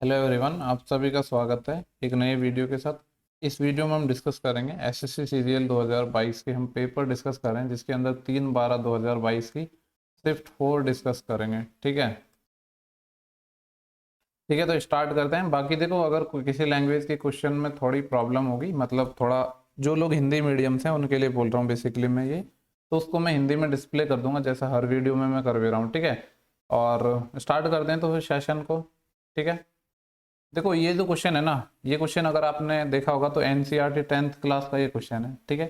Hello everyone, आप सभी का स्वागत है एक नए वीडियो के साथ। इस वीडियो में हम डिस्कस करेंगे एसएससी सीजीएल 2022 के हम पेपर डिस्कस कर रहे हैं, जिसके अंदर 3/12/2022 की शिफ्ट 4 डिस्कस करेंगे। ठीक है, ठीक है, तो स्टार्ट करते हैं। बाकी देखो, अगर किसी लैंग्वेज के क्वेश्चन में थोड़ी प्रॉब्लम होगी, मतलब थोड़ा जो लोग हिंदी मीडियम से हैं उनके लिए बोल रहा हूँ बेसिकली मैं ये, तो उसको मैं हिंदी में डिस्प्ले कर दूंगा जैसा हर वीडियो में मैं कर भी रहा हूँ। ठीक है, और स्टार्ट करते हैं तो फिर सेशन को। ठीक है, देखो ये जो क्वेश्चन है ना, ये क्वेश्चन अगर आपने देखा होगा तो एनसीईआरटी 10th क्लास का ये क्वेश्चन है। ठीक है,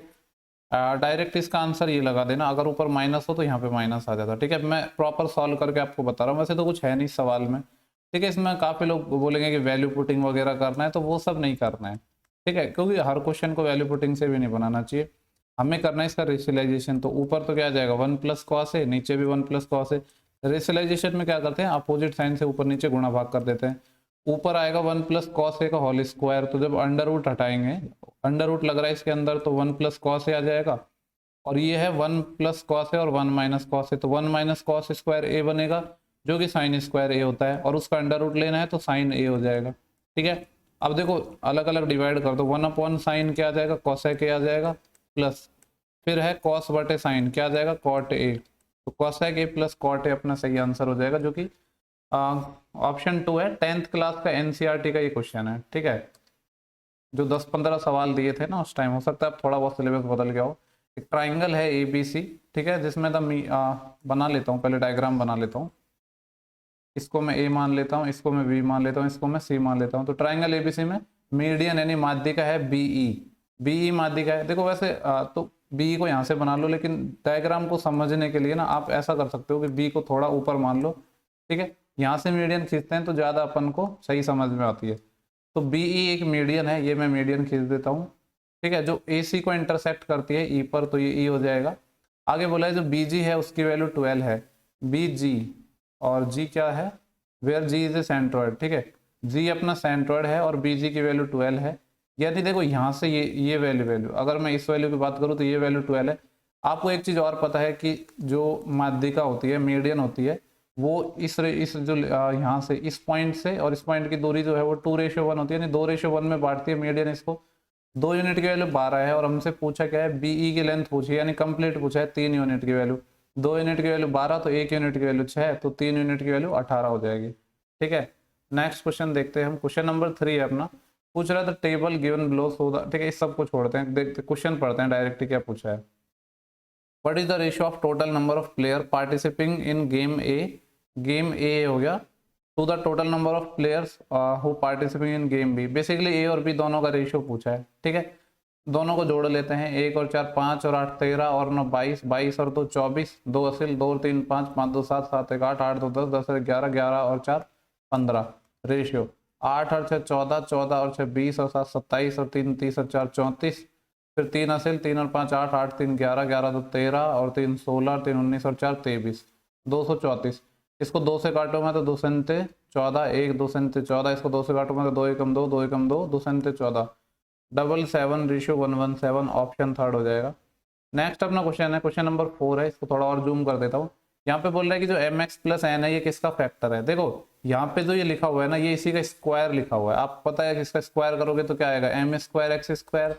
डायरेक्ट इसका आंसर ये लगा देना, अगर ऊपर माइनस हो तो यहाँ पे माइनस आ जाता। ठीक है, मैं प्रॉपर सॉल्व करके आपको बता रहा हूँ, वैसे तो कुछ है नहीं इस सवाल में। ठीक है, इसमें काफ़ी लोग बोलेंगे कि वैल्यू पुटिंग वगैरह करना है, तो वो सब नहीं करना है। ठीक है, क्योंकि हर क्वेश्चन को वैल्यू पुटिंग से भी नहीं बनाना चाहिए, हमें करना है इसका रेशनलाइजेशन। तो ऊपर तो क्या आ जाएगा 1 + cos है, नीचे भी 1 + cos है। रेशनलाइजेशन में क्या करते हैं, अपोजिट साइन से ऊपर नीचे गुणा भाग कर देते हैं। ऊपर आएगा 1 + cos का होल स्क्वायर, तो जब अंडर रूट हटाएंगे, अंडर रूट लग रहा है इसके अंदर, तो 1 + cos आ जाएगा। और ये है 1 + cos है और 1 - cos है, तो 1 - cos² a बनेगा, जो कि साइन स्क्वायर ए होता है, और उसका अंडर रूट लेना है तो साइन ए हो जाएगा। ठीक है, अब देखो अलग अलग डिवाइड कर दो, 1/sin क्या आ जाएगा, cosec a आ जाएगा, प्लस फिर है cos बटे साइन क्या आ जाएगा, cot a। तो cosec a + cot a अपना सही आंसर हो जाएगा, जो कि ऑप्शन 2 है। 10th क्लास का एनसीईआरटी का ये क्वेश्चन है। ठीक है, जो 10-15 सवाल दिए थे ना उस टाइम, हो सकता है अब थोड़ा बहुत सिलेबस बदल गया हो। एक ट्राइंगल है ABC। ठीक है, जिसमें बना लेता हूँ, पहले डायग्राम बना लेता हूँ। इसको मैं A मान लेता हूँ, इसको मैं B मान लेता हूँ, इसको मैं C मान लेता हूँ। तो ट्राइंगल ABC में मीडियन यानी माध्यिका है BE माध्यिका है। देखो वैसे तो BE को यहाँ से बना लो, लेकिन डायग्राम को समझने के लिए ना आप ऐसा कर सकते हो कि B को थोड़ा ऊपर मान लो। ठीक है, यहाँ से मीडियन खींचते हैं तो ज़्यादा अपन को सही समझ में आती है। तो BE एक मीडियन है, ये मैं मीडियन खींच देता हूँ। ठीक है, जो AC को इंटरसेक्ट करती है E पर, तो ये E हो जाएगा। आगे बोला है जो BG है उसकी वैल्यू 12 है, BG, और G क्या है, where G is a centroid. ठीक है, G अपना सेंट्रॉइड है और BG की वैल्यू 12 है। यानी देखो यहाँ से ये वैल्यू अगर मैं इस वैल्यू की बात करूँ तो ये वैल्यू 12 है। आपको एक चीज़ और पता है कि जो माध्यिका होती है, मीडियन होती है, वो इस जो यहाँ से इस पॉइंट से और इस पॉइंट की दूरी जो है वो 2:1 होती है, यानी 2:1 में बांटती है मीडियन इसको। 2 यूनिट की वैल्यू 12 है, और हमसे पूछा क्या है, BE की लेंथ पूछी, यानी कंप्लीट पूछा है 3 यूनिट की वैल्यू। 2 यूनिट की वैल्यू 12, तो 1 यूनिट की वैल्यू 6, तो 3 यूनिट की वैल्यू 18 हो जाएगी। ठीक है, नेक्स्ट क्वेश्चन देखते हैं हम। क्वेश्चन नंबर 3 है अपना, पूछ रहा था table given below so the. ठीक है, इस सब को छोड़ते हैं, देखते क्वेश्चन पढ़ते हैं डायरेक्ट क्या पूछा है। What is the ratio of total number of player participating in game A हो गया, to the total number of players who participating in game B. Basically A और बी दोनों का रेशियो पूछा है। ठीक है, दोनों को जोड़ लेते हैं, 1 और 4 5 और 8 13 और 9 22, 22 और 2 24, 2 असिल, 2 और 3 5, 5 2 7, 7 1 8, 8 2 10, 10 और 11, 11 और 4 15। रेशियो 8 और 6 14, 14 और 6 20 और 7 27 और 3 30 और 4 34, फिर 3 असिल, 3 और 5 8, 8 3 11, 11 2 13 और 3 16, 3 19 और 4 23, 234। इसको 2 से काटो मैं तो 2 संते 14, 1 2 संते 14, इसको 2 से काटो मैं तो 2 एकम 2, 2 एकम 2, 2 संते 14, 7 रेशियो 117, ऑप्शन थर्ड हो जाएगा। नेक्स्ट अपना क्वेश्चन है, क्वेश्चन नंबर 4 है, इसको थोड़ा और जूम कर देता हूँ। यहाँ पे बोल रहा है कि जो mx + n है ये किसका फैक्टर है। देखो यहाँ पे जो ये लिखा हुआ है ना, ये इसी का स्क्वायर लिखा हुआ है। आप पता है कि इसका स्क्वायर करोगे तो क्या आएगा, m² x²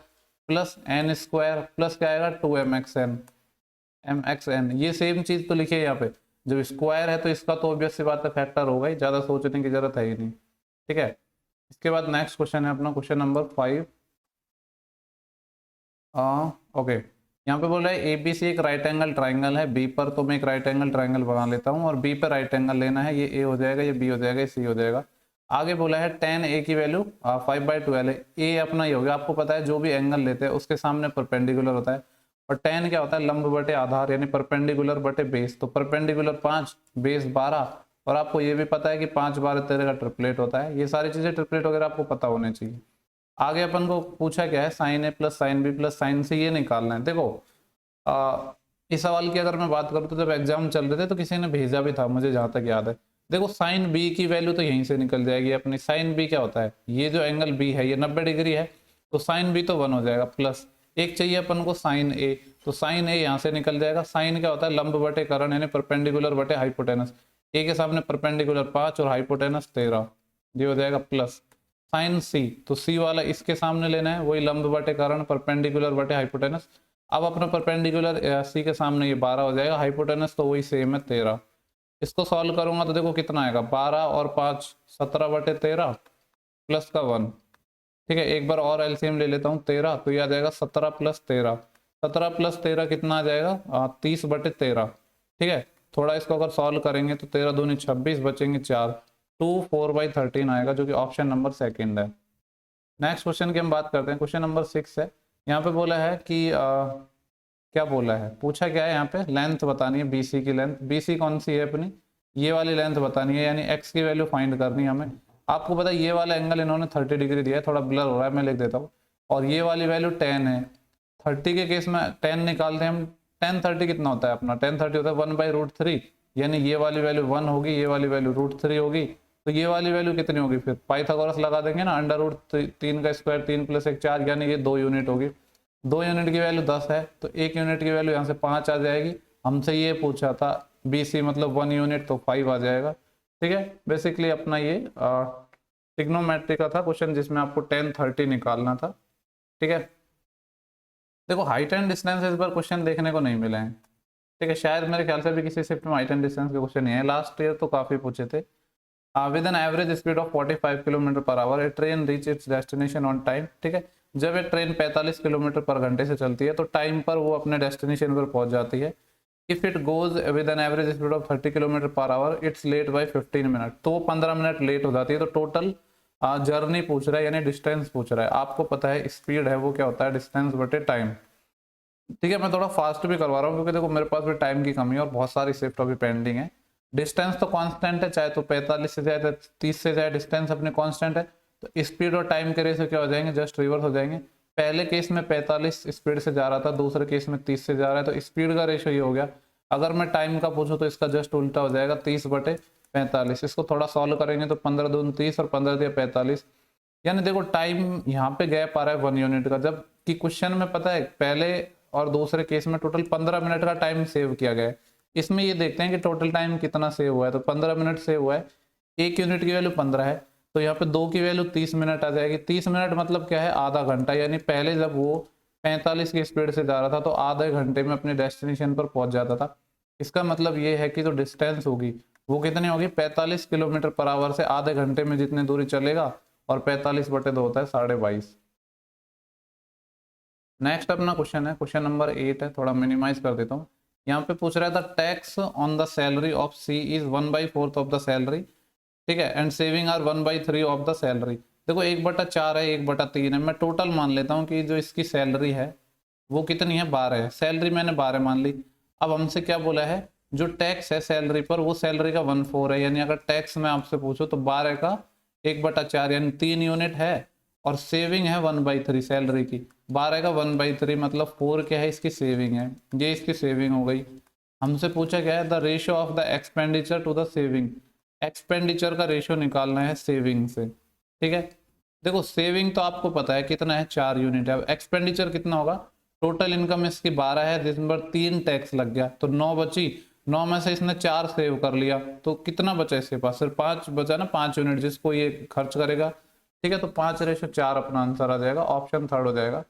+ n² प्लस क्या आएगा 2mxn। ये सेम चीज तो लिखी है यहाँ पे, जब स्क्वायर है तो इसका तो ऑब्वियस सी बात है फैक्टर होगा ही, ज्यादा सोचने की जरूरत है ही नहीं। ठीक है, इसके बाद नेक्स्ट क्वेश्चन है अपना, क्वेश्चन नंबर 5। ओके, यहाँ पे बोल रहा है ABC एक राइट एंगल ट्राइंगल है बी पर, तो मैं एक राइट एंगल ट्राइंगल बना लेता हूँ, और बी पर राइट एंगल लेना है, ये A हो जाएगा, ये B हो जाएगा, ये C हो जाएगा। आगे बोला है tan A की वैल्यू 5/12 है। A अपना ये हो गया, आपको पता है जो भी एंगल लेते हैं उसके सामने परपेंडिकुलर होता है, और tan क्या होता है, लंब बटे आधार, यानी परपेंडिकुलर बटे बेस। तो परपेंडिकुलर 5, बेस 12, और आपको ये भी पता है कि 5 12 13 का ट्रिपलेट होता है। ये सारी चीजें ट्रिपलेट वगैरह आपको पता होने चाहिए। आगे अपन को पूछा क्या है, sin A + sin B + sin C ये निकालना है। देखो इस सवाल की अगर मैं बात करूँ तो जब एग्जाम चल रहे थे तो किसी ने भेजा भी था मुझे, जहाँ तक याद है। देखो sin B की वैल्यू तो यहीं से निकल जाएगी अपनी। sin B क्या होता है, ये जो एंगल B है ये 90 डिग्री है, तो sin B तो 1 हो जाएगा, प्लस एक चाहिए अपन को sin A, तो sin A यहाँ से निकल जाएगा। sin क्या होता है, लंब बटे कर्ण, यानी परपेंडिकुलर बटे हाइपोटेनस। A के सामने परपेंडिकुलर 5 और हाइपोटेनस 13, ये हो जाएगा प्लस साइन सी, तो सी वाला इसके सामने लेना है, वही लंब बटे कर्ण, परपेंडिकुलर बटे हाइपोटेनस। अब अपना परपेंडिकुलर सी के सामने ये 12 हो जाएगा, हाइपोटेनस तो वही सेम है 13। इसको सॉल्व करूंगा तो देखो कितना आएगा, 12 और 5 17 बटे 13 प्लस का 1। ठीक है, एक बार और एलसीएम ले लेता हूँ 13, तो ये आ जाएगा 17 प्लस 13, 17 प्लस 13 कितना आ जाएगा 30 बटे 13। ठीक है, थोड़ा इसको अगर सॉल्व करेंगे तो 13 दूनी 26, बचेंगे 4, 2 4/13 आएगा, जो कि ऑप्शन नंबर सेकंड है। नेक्स्ट क्वेश्चन की हम बात करते हैं, क्वेश्चन नंबर 6 है। यहाँ पे बोला है कि क्या बोला है, पूछा क्या है यहाँ पे, लेंथ बतानी है बीसी की लेंथ। बीसी कौन सी है अपनी, ये वाली लेंथ बतानी है, यानी एक्स की वैल्यू फाइंड करनी है हमें। आपको पता है ये वाला एंगल इन्होंने 30 डिग्री दिया है, थोड़ा ब्लर हो रहा है, मैं लिख देता हूँ। और ये वाली वैल्यू 10 है, 30 के केस में 10 निकालते हैं हम। 10 30 कितना होता है अपना, 10 30 होता है 1/√3, यानी ये वाली वैल्यू 1 होगी, ये वाली वैल्यू √3 होगी, तो ये वाली वैल्यू कितनी होगी, फिर पाइथागोरस लगा देंगे ना, √3 का स्क्वायर 3 + 1 4, यानी ये 2 यूनिट होगी। 2 यूनिट की वैल्यू 10 है, तो 1 यूनिट की वैल्यू यहाँ से 5 आ जाएगी। हमसे ये पूछा था BC मतलब 1 यूनिट, तो 5 आ जाएगा। ठीक है, बेसिकली अपना ये ट्रिग्नोमेट्री का था क्वेश्चन, जिसमें आपको 10 30 निकालना था। ठीक है, देखो हाइट एंड डिस्टेंस इस बार क्वेश्चन देखने को नहीं मिले हैं। ठीक है, शायद मेरे ख्याल से भी किसी शिफ्ट में हाइट एंड डिस्टेंस के क्वेश्चन नहीं है, लास्ट ईयर तो काफी पूछे थे। With an average speed of 45 kilometre per our A train reach its destination on time. ठीक है, जब एक ट्रेन 45 किलोमीटर पर घंटे से चलती है तो टाइम पर वो अपने डेस्टिनेशन पर पहुंच जाती है। If it goes with an average speed of 30 kilometre per hour it's late by 15 minute, तो वो 15 मिनट लेट हो जाती है। तो टोटल जर्नी पूछ रहा है, यानी डिस्टेंस पूछ रहा है। आपको पता है स्पीड है वो क्या होता है, डिस्टेंस बटे टाइम। ठीक है, मैं थोड़ा फास्ट भी करवा रहा हूँ क्योंकि देखो मेरे पास भी टाइम की कमी है और बहुत सारी शिफ्ट अभी पेंडिंग है। डिस्टेंस तो कांस्टेंट है, चाहे तो 45 से जाए, 30 से जाए, डिस्टेंस अपने कांस्टेंट है। तो स्पीड और टाइम के रेशियो क्या हो जाएंगे, जस्ट रिवर्स हो जाएंगे। पहले केस में 45 स्पीड से जा रहा था, दूसरे केस में 30 से जा रहा है, तो स्पीड का रेशियो ये हो गया। अगर मैं टाइम का पूछूं तो इसका जस्ट उल्टा हो जाएगा, 30/45। इसको थोड़ा सॉल्व करेंगे तो 15 दूनी 30 और 15 दिया 45, यानी देखो टाइम यहाँ पे गैप आ रहा है 1 यूनिट का, जबकि क्वेश्चन में पता है पहले और दूसरे केस में टोटल 15 मिनट का टाइम सेव किया गया है। इसमें ये देखते हैं कि टोटल टाइम कितना सेव हुआ है, तो 15 मिनट सेव हुआ है। 1 यूनिट की वैल्यू 15 है, तो यहाँ पे 2 की वैल्यू 30 मिनट आ जाएगी। 30 मिनट मतलब क्या है, आधा घंटा, यानी पहले जब वो 45 की स्पीड से जा रहा था तो आधे घंटे में अपने डेस्टिनेशन पर पहुंच जाता था। इसका मतलब ये है कि जो डिस्टेंस होगी वो कितनी होगी, 45 किलोमीटर पर आवर से आधे घंटे में जितनी दूरी चलेगा, और 45/2 होता है 22.5। नेक्स्ट अपना क्वेश्चन है, क्वेश्चन नंबर 8 है, थोड़ा मिनिमाइज कर देता हूँ। यहाँ पे पूछ रहा था tax on the salary of C is 1/4 of the salary. ठीक है, and saving are 1/3 of the salary. देखो 1/4 है, 1/3 है, मैं टोटल मान लेता हूँ कि जो इसकी सैलरी है वो कितनी है, 12 है। सैलरी मैंने 12 मान ली। अब हमसे क्या बोला है, जो टैक्स है सैलरी पर वो सैलरी का 1/4 है, यानी अगर टैक्स में आपसे पूछो तो 12 का 1/4 यानी 3 यूनिट है, और सेविंग है 1/3 सैलरी की। 12 का 1/3 मतलब 4 क्या है, इसकी सेविंग है, ये इसकी सेविंग हो गई। हमसे पूछा क्या है, the ratio of the expenditure to the saving. Expenditure का रेशियो निकालना है सेविंग से। ठीक है, देखो सेविंग तो आपको पता है कितना है, 4 यूनिट है। एक्सपेंडिचर कितना होगा, टोटल इनकम इसकी 12 है, जिसमें पर 3 टैक्स लग गया तो 9 बची। 9 में से इसने 4 सेव कर लिया, तो कितना बचा इसके पास, सिर्फ 5 बचा ना, 5 यूनिट जिसको ये खर्च करेगा। ठीक है, तो 5/4 अपना आंसर आ जाएगा, ऑप्शन थर्ड हो जाएगा।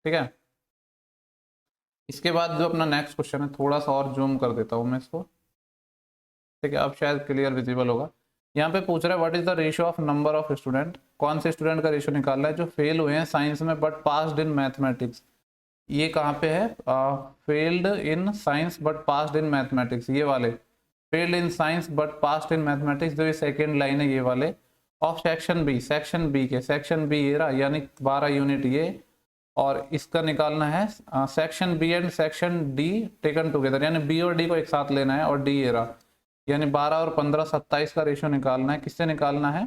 ठीक है, इसके बाद जो अपना नेक्स्ट क्वेश्चन है, थोड़ा सा और जूम कर देता हूँ मैं इसको। ठीक है, अब शायद क्लियर विजिबल होगा। यहाँ पे पूछ रहा है what is the ratio of number of student. कौन से स्टूडेंट का रेशियो निकालना है जो फेल हुए हैं साइंस में बट पास्ड इन मैथमेटिक्स। ये कहाँ पे है, failed in science but passed in mathematics, ये वाले failed in science but passed in mathematics, जो ये सेकेंड लाइन है ये वाले, of section B. Section B के, सेक्शन बी ये रहा, यानी 12 यूनिट ये, और इसका निकालना है section B and section D taken together, यानी बी और डी को एक साथ लेना है, और डी ये रहा, यानी 12 और 15 27 का रेशियो निकालना है। किससे निकालना है,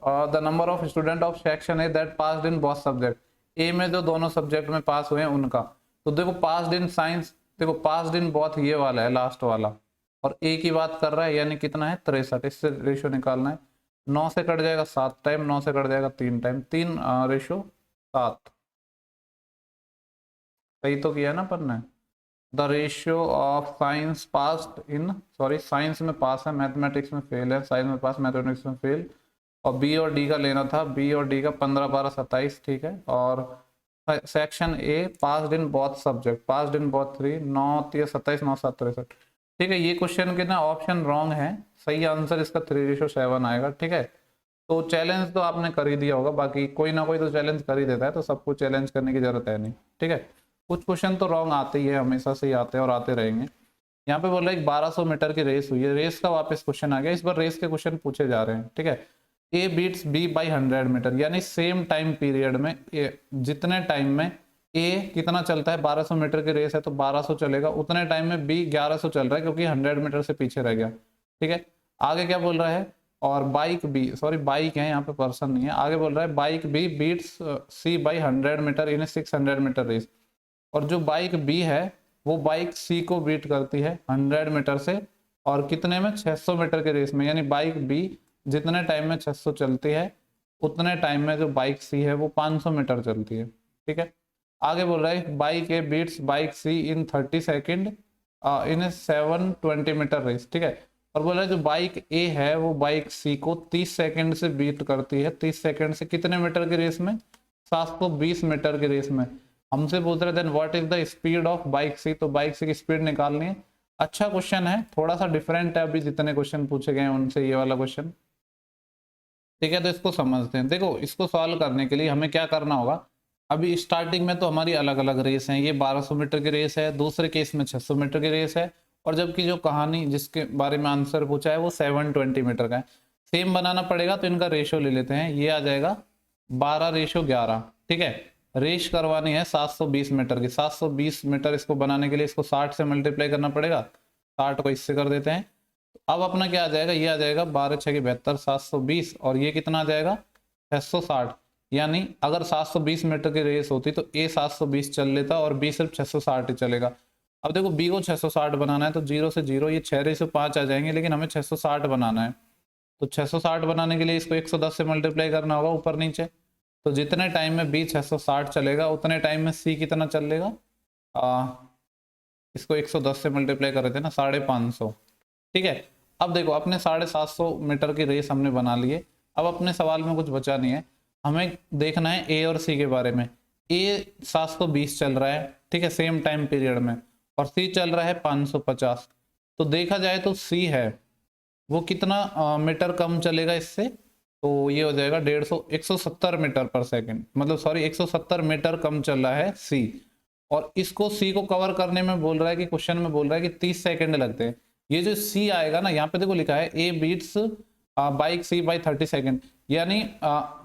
the number of student of section A that passed in both subject. A में जो दोनों सब्जेक्ट में पास हुए हैं उनका, तो देखो पास्ड इन साइंस, देखो पास्ड इन बोथ ये वाला है लास्ट वाला, और ए की बात कर रहा है, यानी कितना है 63। इससे रेशियो निकालना है। 9 से कट जाएगा 7 टाइम, 9 से कट जाएगा 3 टाइम, 3 रेशियो 7। सही तो किया ना अपन ने। The ratio of science pass in, sorry science में पास है, मैथमेटिक्स में फेल है, साइंस में पास, मैथमेटिक्स में फेल, और बी और डी का लेना था, बी और डी का 15 12 27, ठीक है। और section A passed in both subject, passed in both 3, 9 3 27 9 7 63, ठीक है। ये क्वेश्चन के ना ऑप्शन रॉन्ग है, सही आंसर इसका 3:7 आएगा, ठीक है। तो चैलेंज तो आपने कर ही दिया होगा, बाकी कोई ना कोई तो चैलेंज कर ही देता है, तो सबको चैलेंज करने की जरूरत है नहीं, ठीक है। कुछ क्वेश्चन तो रॉन्ग आते ही है, हमेशा से ही आते हैं और आते रहेंगे। यहाँ पे बोल रहा है 1200 मीटर की रेस हुई है, रेस का वापस क्वेश्चन आ गया, इस बार रेस के क्वेश्चन पूछे जा रहे हैं, ठीक है। A beats B by 100 metre, यानी सेम टाइम पीरियड में जितने टाइम में ए कितना चलता है, 1200 मीटर की रेस है तो 1200 चलेगा, उतने टाइम में बी 1100 चल रहा है क्योंकि 100 मीटर से पीछे रह गया, ठीक है। आगे क्या बोल रहा है, और बाइक बी, सॉरी बाइक है यहाँ पे, पर्सन नहीं है। आगे बोल रहा है bike B beats C by 100 metre in 600 metre race, और जो बाइक बी है वो बाइक सी को बीट करती है 100 मीटर से, और कितने में, 600 मीटर के रेस में, यानी बाइक बी जितने टाइम में 600 चलती है उतने टाइम में जो बाइक सी है वो 500 मीटर चलती है, ठीक है। आगे बोल रहा है bike A beats bike C in 30 second in 720 metre race, ठीक है। और बोल रहा है जो बाइक ए है वो बाइक सी को 30 सेकेंड से बीट करती है, 30 सेकेंड से कितने मीटर की रेस में, 720 मीटर की रेस में। हमसे पूछ रहे then what is the speed of bike C, तो बाइक सी की स्पीड निकालनी है। अच्छा क्वेश्चन है, थोड़ा सा डिफरेंट है अभी जितने क्वेश्चन पूछे गए हैं उनसे ये वाला क्वेश्चन, ठीक है। तो इसको समझते हैं। देखो इसको सॉल्व करने के लिए हमें क्या करना होगा, अभी स्टार्टिंग में तो हमारी अलग अलग रेस हैं, ये 1200 मीटर की रेस है, दूसरे केस में 600 मीटर की रेस है, और जबकि जो कहानी जिसके बारे में आंसर पूछा है वो 720 मीटर का है। सेम बनाना पड़ेगा तो इनका रेशो ले लेते हैं, ये आ जाएगा 12:11, ठीक है। रेस करवानी है 720 मीटर की, 720 मीटर इसको बनाने के लिए इसको 60 से मल्टीप्लाई करना पड़ेगा, 60 को इससे कर देते हैं। अब अपना क्या आ जाएगा, ये आ जाएगा 12 6 72 720, और ये कितना आ जाएगा 660। यानी अगर 720 मीटर की रेस होती तो ए 720 चल लेता और बी सिर्फ 660 ही चलेगा। अब देखो बी को 660 बनाना है तो 0 से 0 ये 6/5 आ जाएंगे, लेकिन हमें 660 बनाना है, तो 660 बनाने के लिए इसको 110 से मल्टीप्लाई करना होगा ऊपर नीचे। तो जितने टाइम में बी 660 चलेगा उतने टाइम में सी कितना चलेगा, इसको 110 से मल्टीप्लाई कर रहे थे ना, 550, ठीक है। अब देखो अपने 750 मीटर की रेस हमने बना ली है। अब अपने सवाल में कुछ बचा नहीं है, हमें देखना है ए और सी के बारे में। ए 720 चल रहा है, ठीक है, सेम टाइम पीरियड में, और सी चल रहा है 550। तो देखा जाए तो सी है वो कितना मीटर कम चलेगा इससे, तो ये हो जाएगा 170 मीटर पर सेकंड, मतलब सॉरी 170 मीटर कम चल रहा है सी। और इसको सी को कवर करने में बोल रहा है कि क्वेश्चन में बोल रहा है कि 30 सेकंड लगते हैं। ये जो सी आएगा ना, यहाँ पे देखो लिखा है A beats bike C by 30 second, यानी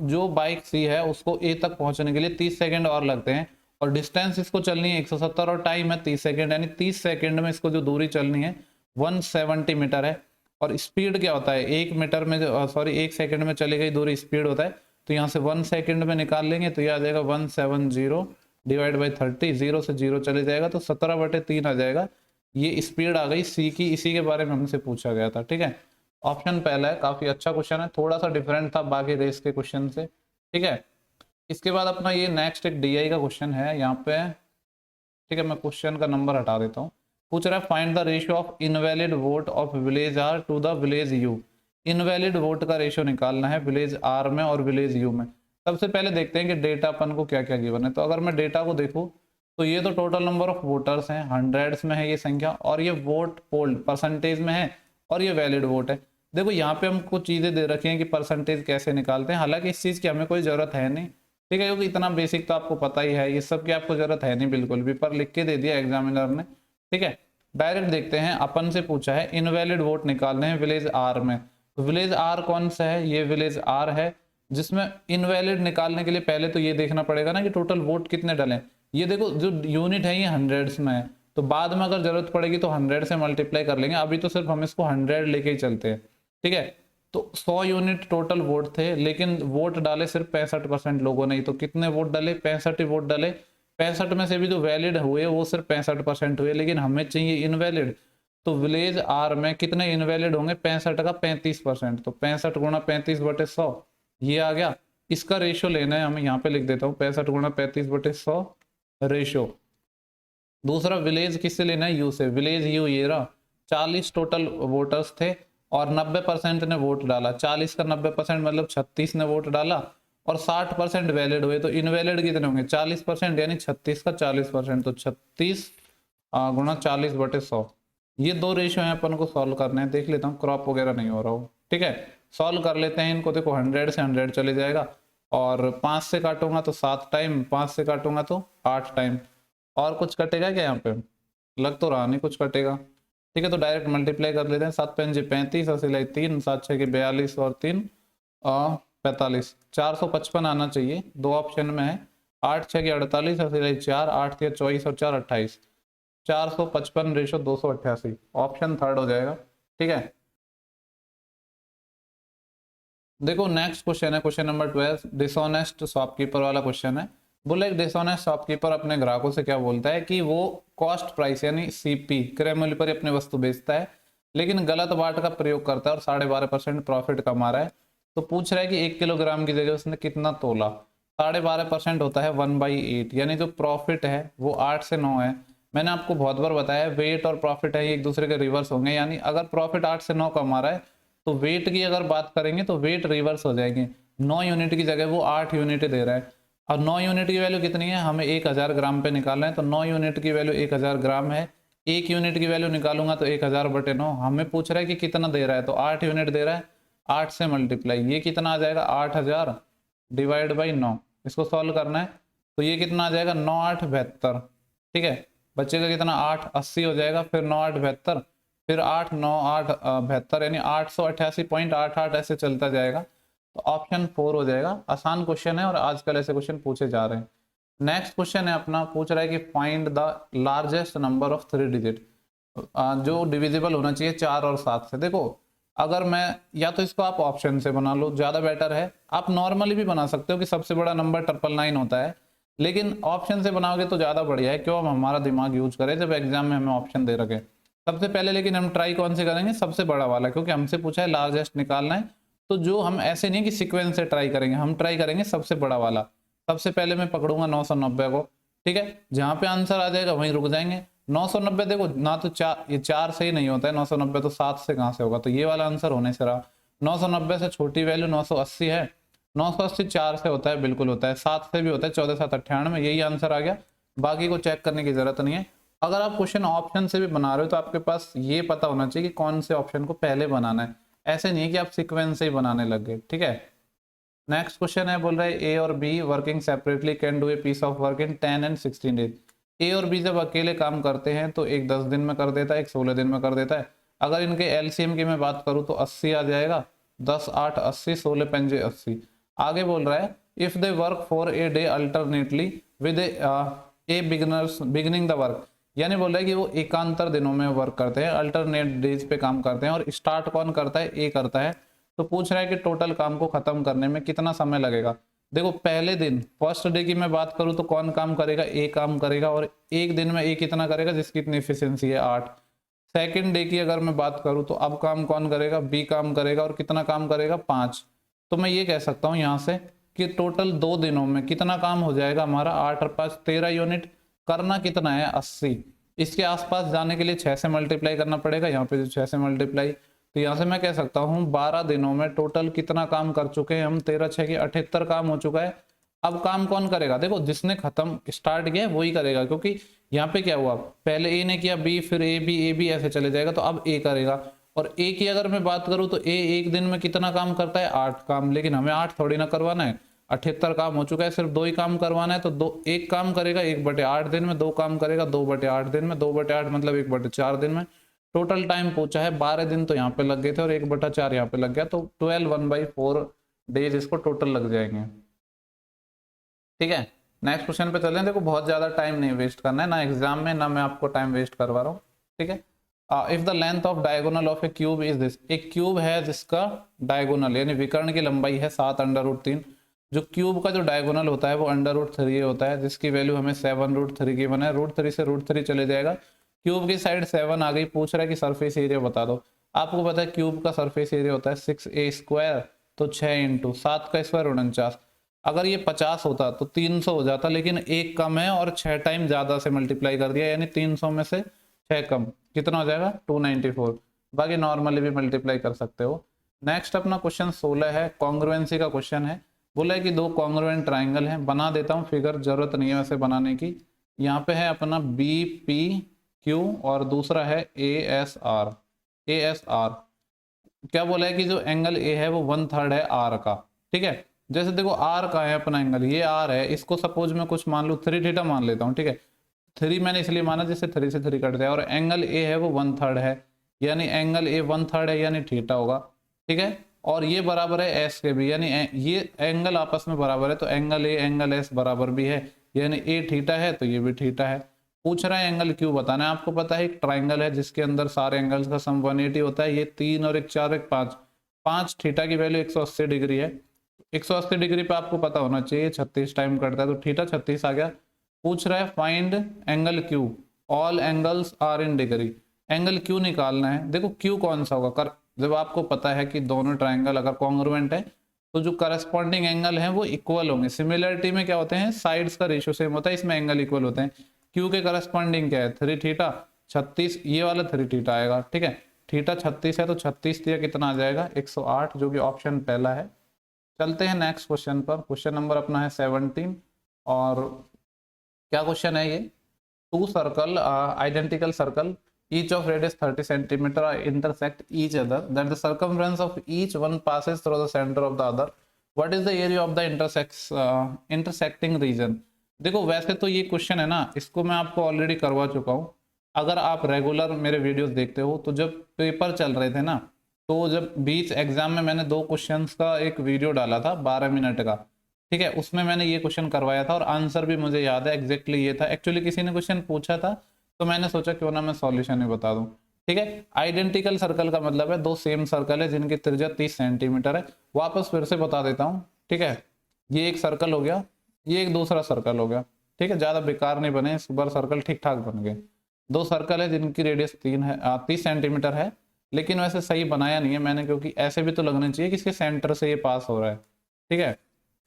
जो बाइक सी है उसको ए तक पहुंचने के लिए 30 सेकंड और लगते हैं, और डिस्टेंस इसको चलनी है 170 और टाइम है 30 सेकंड, यानी 30 सेकंड में इसको जो दूरी चलनी है 170 मीटर है। और स्पीड क्या होता है, 1 मीटर में सॉरी 1 सेकंड में चली गई दूरी स्पीड होता है, तो यहाँ से 1 सेकंड में निकाल लेंगे तो ये आ जाएगा 170 डिवाइड बाई 30, 0 से 0 चले जाएगा तो 17/3 आ जाएगा। ये स्पीड आ गई सी की, इसी के बारे में हमसे पूछा गया था, ठीक है। ऑप्शन पहला है, काफी अच्छा क्वेश्चन है, थोड़ा सा डिफरेंट था बाकी रेस के क्वेश्चन से, ठीक है। इसके बाद अपना ये नेक्स्ट एक डीआई का क्वेश्चन है यहाँ पे, ठीक है। मैं क्वेश्चन का नंबर हटा देता हूँ। पूछ रहा है find the ratio of invalid vote of village R to the village U. Invalid vote का रेशियो निकालना है विलेज आर में और विलेज यू में। सबसे पहले देखते हैं कि डेटा अपन को क्या क्या गिवन है। तो अगर मैं डेटा को देखूँ तो ये तो टोटल नंबर ऑफ वोटर्स हैं, हंड्रेड्स में है ये संख्या, और ये वोट पोल्ड परसेंटेज में है, और ये वैलिड वोट है। देखो यहाँ पे हम कुछ चीजें दे रखी हैं कि परसेंटेज कैसे निकालते हैं, हालांकि इस चीज की हमें कोई जरूरत है नहीं, ठीक है, क्योंकि इतना बेसिक तो आपको पता ही है, ये सब की आपको जरूरत है नहीं बिल्कुल भी, पर लिख के दे दिया एग्जामिनर ने, ठीक है। डायरेक्ट देखते हैं, अपन से पूछा है इनवैलिड वोट निकालने हैं विलेज आर में। तो विलेज आर कौन सा है, ये विलेज आर है, जिसमें इनवैलिड निकालने के लिए पहले तो ये देखना पड़ेगा ना कि टोटल वोट कितने डले। ये देखो जो यूनिट है ये हंड्रेड्स में है, तो बाद में अगर जरूरत पड़ेगी तो 100 से मल्टीप्लाई कर लेंगे, अभी तो सिर्फ हम इसको 100 लेके ही चलते हैं, ठीक है। तो 100 यूनिट टोटल वोट थे, लेकिन वोट डाले सिर्फ 65% लोगों ने, तो कितने वोट डाले, 65 वोट डाले। 65 में से भी जो वैलिड हुए वो सिर्फ 65% हुए, लेकिन हमें चाहिए इनवैलिड। तो विलेज आर में कितने इनवैलिड होंगे, 65 का 35%, तो 65 गुणा 35/100 ये आ गया। इसका रेशो लेना है हमें, यहाँ पे लिख देता हूँ 65 गुणा 35/100 रेशो। दूसरा विलेज किससे लेना है, यू से, विलेज यू ये रहा, 40 टोटल वोटर्स थे, और 90% ने वोट डाला, 40 का 90% मतलब 36 ने वोट डाला, और 60% वैलिड हुए, तो इनवैलिड कितने होंगे 40%, यानी 36 का 40%, तो 36 गुणा 40/100। ये दो रेशियो है, अपन को सॉल्व करने हैं। देख लेता हूँ क्रॉप वगैरह नहीं हो रहा हो, ठीक है। सॉल्व कर लेते हैं इनको। देखो 100 से 100 चले जाएगा, और 5 से काटूंगा तो 7 टाइम, 5 से काटूंगा तो 8 टाइम। और कुछ कटेगा क्या यहाँ पे? लग तो रहा नहीं कुछ कटेगा, ठीक है। तो डायरेक्ट मल्टीप्लाई कर लेते हैं। 7 5 35, 3 7 6 42 और 3 45, 455 आना चाहिए। दो ऑप्शन में है, 8 6 48, 4, 8 24 और 4 28, 455 रेशो 288, ऑप्शन थर्ड हो जाएगा, ठीक है। देखो नेक्स्ट क्वेश्चन है, क्वेश्चन नंबर 12, डिसऑनेस्ट शॉपकीपर वाला क्वेश्चन है। बोले एक डिसऑनेस्ट शॉपकीपर अपने ग्राहकों से क्या बोलता है कि वो कॉस्ट प्राइस यानी सीपी, क्रय मूल्य पर अपनी वस्तु बेचता है, लेकिन गलत बाट का प्रयोग करता है और 12.5% प्रॉफिट कमा रहा है। तो पूछ रहा है कि 1 किलोग्राम की जगह उसने कितना तोला। 12.5% होता है 1/8, यानी जो प्रॉफिट है वो 8 से 9 है। मैंने आपको बहुत बार बताया वेट और प्रॉफिट है एक दूसरे के रिवर्स होंगे, यानी अगर प्रॉफिट 8 से 9 कमा रहा है तो वेट की अगर बात करेंगे तो वेट रिवर्स हो जाएंगे। 9 यूनिट की जगह वो 8 यूनिट दे रहा है, और 9 यूनिट की वैल्यू कितनी है, हमें 1000 ग्राम पे निकालना है। तो 9 यूनिट की वैल्यू 1000 ग्राम है, 1 यूनिट की वैल्यू निकालूंगा तो 1000/9। हमें पूछ रहा है कि कितना दे रहा है, तो 8 यूनिट दे रहा है, 8 से मल्टीप्लाई, ये कितना आ जाएगा 8000 डिवाइड बाई 9। इसको सॉल्व करना है तो ये कितना आ जाएगा 9 8 72, ठीक है। बच्चे का कितना 8 80 हो जाएगा, फिर 9 8 72, फिर 8 9 8 72, यानी 888.88 ऐसे चलता जाएगा। तो ऑप्शन 4 हो जाएगा। आसान क्वेश्चन है और आजकल ऐसे क्वेश्चन पूछे जा रहे हैं। नेक्स्ट क्वेश्चन है अपना, पूछ रहा है कि find the largest number of 3 digit, जो डिविजिबल होना चाहिए 4 और 7 से। देखो अगर मैं, या तो इसको आप ऑप्शन से बना लो, ज़्यादा बेटर है। आप नॉर्मली भी बना सकते हो कि सबसे बड़ा नंबर 999 होता है, लेकिन ऑप्शन से बनाओगे तो ज़्यादा बढ़िया है। क्यों हम हमारा दिमाग यूज करें जब एग्जाम में हमें ऑप्शन दे रखे। सबसे पहले लेकिन हम ट्राई कौन से करेंगे, सबसे बड़ा वाला, क्योंकि हमसे पूछा है लार्जेस्ट निकालना है। तो जो हम ऐसे नहीं कि सीक्वेंस से ट्राई करेंगे, हम ट्राई करेंगे सबसे बड़ा वाला। सबसे पहले मैं पकड़ूंगा 990 को, ठीक है। जहाँ पे आंसर आ जाएगा वहीं रुक जाएंगे। 990 देखो ना तो 4, ये 4 से ही नहीं होता है 990, तो 7 से कहाँ से होगा, तो ये वाला आंसर होने से रहा। 990 से छोटी वैल्यू 980 है, 980 4 से होता है, बिल्कुल होता है, 7 से भी होता है, 14 7 98, यही आंसर आ गया। बाकी को चेक करने की जरूरत नहीं है। अगर आप क्वेश्चन ऑप्शन से भी बना रहे हो तो आपके पास ये पता होना चाहिए कि कौन से ऑप्शन को पहले बनाना है। ऐसे नहीं है कि आप सीक्वेंस से ही बनाने लग गए, ठीक है। नेक्स्ट क्वेश्चन है, बोल रहे हैं ए और B working separately can do a piece of work in 10 and 16 days. A और बी जब अकेले काम करते हैं तो एक 10 दिन में कर देता है, एक 16 दिन में कर देता है। अगर इनके एलसीएम की मैं बात करूं तो 80 आ जाएगा, 10 8 80, 16 पंजे 80। आगे बोल रहा है if they work for a day alternately with A beginning the work, यानी बोल रहा है कि वो एकांतर दिनों में वर्क करते हैं, अल्टरनेट डेज पे काम करते हैं, और स्टार्ट कौन करता है, ए करता है। तो पूछ रहा है कि टोटल काम को खत्म करने में कितना समय लगेगा। देखो पहले दिन फर्स्ट डे की मैं बात करूं तो कौन काम करेगा, ए काम करेगा, और एक दिन में ए कितना करेगा जिसकी इतनी एफिशिएंसी है 8। सेकंड डे की अगर मैं बात करूं तो अब काम कौन करेगा, बी काम करेगा, और कितना काम करेगा 5। तो मैं ये कह सकता हूं यहाँ से कि टोटल 2 दिनों में कितना काम हो जाएगा हमारा, 8 और 5 13 यूनिट। करना कितना है 80। इसके आसपास जाने के लिए 6 से मल्टीप्लाई करना पड़ेगा, यहाँ पे 6 से मल्टीप्लाई, तो यहाँ से मैं कह सकता हूँ 12 दिनों में टोटल कितना काम कर चुके हैं हम, 13 6 के 78 काम हो चुका है। अब काम कौन करेगा, देखो जिसने खत्म स्टार्ट किया है वही करेगा, क्योंकि यहाँ पे क्या हुआ, पहले ए ने किया, बी, फिर ए बी ऐसे चले जाएगा, तो अब ए करेगा। और ए की अगर मैं बात करूँ तो ए एक दिन में कितना काम करता है 8 काम, लेकिन हमें 8 थोड़ी ना करवाना है, 78 काम हो चुका है, सिर्फ 2 ही काम करवाना है। तो 2 एक काम करेगा 1/8 दिन में, 2 काम करेगा 2/8 दिन में, 2/8 मतलब 1/4 दिन में। टोटल टाइम पूछा है 12 दिन तो यहाँ पे लग गए थे और 1/4 यहाँ पे लग गया, तो 12 1/4 डेज इसको टोटल लग जाएंगे, ठीक है। नेक्स्ट क्वेश्चन पे चलें। देखो बहुत ज्यादा टाइम नहीं वेस्ट करना है, ना एग्जाम में ना मैं आपको टाइम वेस्ट करवा रहा हूँ, ठीक है। If the length of diagonal of A cube is this, एक क्यूब है जिसका डायगोनल यानी विकर्ण की लंबाई है 7/√3। जो क्यूब का जो डायगोनल होता है वो √3 होता है, जिसकी वैल्यू हमें 7√3 की बना है। √3 से √3 चले जाएगा, क्यूब की साइड 7 आ गई। पूछ रहा है कि सरफेस एरिया बता दो। आपको पता है क्यूब का सरफेस एरिया होता है 6a², तो 6 इंटू 7 का स्क्वायर 49। अगर ये 50 होता तो 300 हो जाता, लेकिन एक कम है और 6 टाइम ज्यादा से मल्टीप्लाई कर दिया, यानी 300 में से 6 कम, कितना हो जाएगा 294। बाकी नॉर्मली भी मल्टीप्लाई कर सकते हो। नेक्स्ट अपना क्वेश्चन 16 है, कॉन्ग्रुएंसी का क्वेश्चन है। बोला है कि दो कॉन्ग्रुएंट ट्राइंगल हैं, बना देता हूँ फिगर, जरूरत नहीं है वैसे बनाने की। यहाँ पे है अपना बी पी क्यू और दूसरा है ए एस आर। क्या बोला है कि जो एंगल ए है वो 1/3 है आर का। ठीक है, जैसे देखो आर का है अपना एंगल, ये आर है, इसको सपोज मैं कुछ मान लूँ 3 थीटा मान लेता हूँ। ठीक है, 3 मैंने इसलिए माना जिससे 3 से 3 कट जाए, और एंगल ए है वो 1/3 है, यानी एंगल ए 1/3 है यानी थीटा होगा। ठीक है, और ये बराबर है एस के भी, यानी ये एंगल आपस में बराबर है, तो एंगल ए एंगल एस बराबर भी है, यानी ए थीटा है तो ये भी थीटा है। पूछ रहा है एंगल क्यू बताना है। आपको पता है एक ट्राइंगल है जिसके अंदर सारे एंगल्स का सम 180 होता है, ये 3 और 1 4 1 5, 5 थीटा की वैल्यू 180 डिग्री है। 180 डिग्री पे आपको पता होना चाहिए 36 टाइम कटता है, तो थीटा 36 आ गया। पूछ रहा है find angle Q, all angles are in degree. Angle Q निकालना है। देखो क्यू कौन सा होगा, जब आपको पता है कि दोनों ट्राइंगल अगर कॉन्ग्रुएंट है तो जो करस्पॉन्डिंग एंगल है वो इक्वल होंगे। सिमिलरिटी में क्या होते हैं, साइड्स का रेशियो सेम होता है, इसमें एंगल इक्वल होते हैं। क्यू के करस्पॉन्डिंग क्या है 3 थीटा, 36 ये वाला 3 थीटा आएगा। ठीक है, थीटा 36 है तो 36 दिया कितना आ जाएगा 108, जो कि ऑप्शन पहला है। चलते हैं नेक्स्ट क्वेश्चन पर। क्वेश्चन नंबर अपना है 17 और क्या क्वेश्चन है ये, two circle identical circle each of radius 30 centimeter intersect each other, that the circumference of each one passes through the center of the other. What is the area of the intersecting region? देखो वैसे तो ये question है ना, इसको मैं आपको already करवा चुका हूँ। अगर आप रेगुलर मेरे वीडियोस देखते हो तो जब पेपर चल रहे थे ना, तो जब बीच एग्जाम में मैंने 2 क्वेश्चंस का एक वीडियो डाला था 12 मिनट का। ठीक है, उसमें मैंने ये क्वेश्चन करवाया था और आंसर भी मुझे याद है एग्जैक्टली ये था। एक्चुअली किसी ने क्वेश्चन पूछा था तो मैंने सोचा क्यों ना मैं सॉल्यूशन ही बता दूं। ठीक है, आइडेंटिकल सर्कल का मतलब है 2 सेम सर्कल है जिनकी त्रिज्या 30 सेंटीमीटर है। वापस फिर से बता देता हूं। ठीक है, ये एक सर्कल हो गया, ये एक दूसरा सर्कल हो गया। ठीक है, ज्यादा बेकार नहीं बने, इस बार सर्कल ठीक ठाक बन गए। 2 सर्कल है जिनकी रेडियस 30 सेंटीमीटर है, लेकिन वैसे सही बनाया नहीं है मैंने, क्योंकि ऐसे भी तो लगना चाहिए कि इसके सेंटर से ये पास हो रहा है। ठीक है,